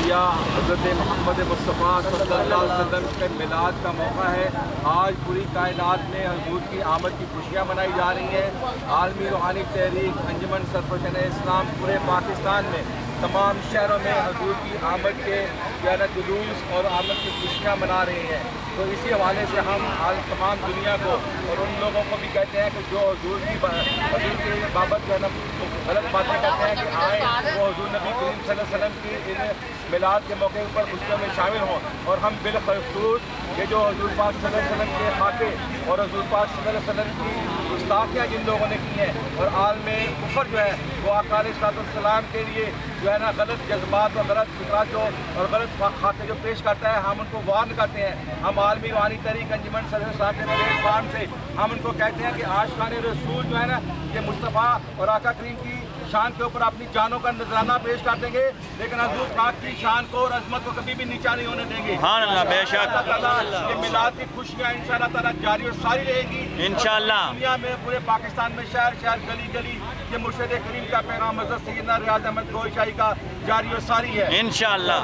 या हज़रत मोहम्मद मुस्तफ़ा सल्लल्लाहु अलैहि वसल्लम के मिलाद का मौका है। आज पूरी कायनात में हुजूर की आमद की खुशियाँ मनाई जा रही हैं। आलमी रूहानी तहरीक अंजुमन सरपरस्तान इस्लाम पूरे पाकिस्तान में तमाम शहरों में हुजूर की आमद के जुलूस और आमद की खुशियाँ मना रहे हैं। तो इसी हवाले से हम आज तमाम दुनिया को और उन लोगों को भी कहते हैं कि जो हुजूर के बाबत जो है ना गलत बातें करते हैं कि आए वो हुजूर नबी करीम सल्लल्लाहु अलैहि वसल्लम की इन मिलाद के मौके पर खुशियों में शामिल हों। और हम बिलखसूस ये जो हुजूर पाक सल्लल्लाहु अलैहि वसल्लम के खाके और हुजूर पाक सल्लल्लाहु अलैहि वसल्लम की गुस्ताखियाँ जिन लोगों ने की हैं और आलम कुफर जो है वो आका अलैहिस्सलाम के लिए जो है ना गलत जज्बात और गलत फिक्रात जो और गलत खाके जो पेश करता है, हम उनको वार्न करते हैं। हम आलमी रूहानी तहरीक अंजुमन सरपरस्तान के प्लेटफार्म से हम उनको कहते हैं कि आशिकान रसूल जो है ना ये मुस्तफ़ा और आका करीम की शान के ऊपर अपनी जानों का नजराना पेश कर देंगे, लेकिन हुजूर पाक की शान को और अजमत को कभी भी नीचा नहीं होने देंगे। ये मिलाद की खुशियाँ इंशाअल्लाह ताला जारी और सारी रहेगी इंशाअल्लाह। दुनिया में पूरे पाकिस्तान में शहर शहर गली गली ये मुर्शिद करीम का पैगाम हज़रत सैयदना रियाज अहमद गोई शाही का जारी और सारी है इंशाअल्लाह।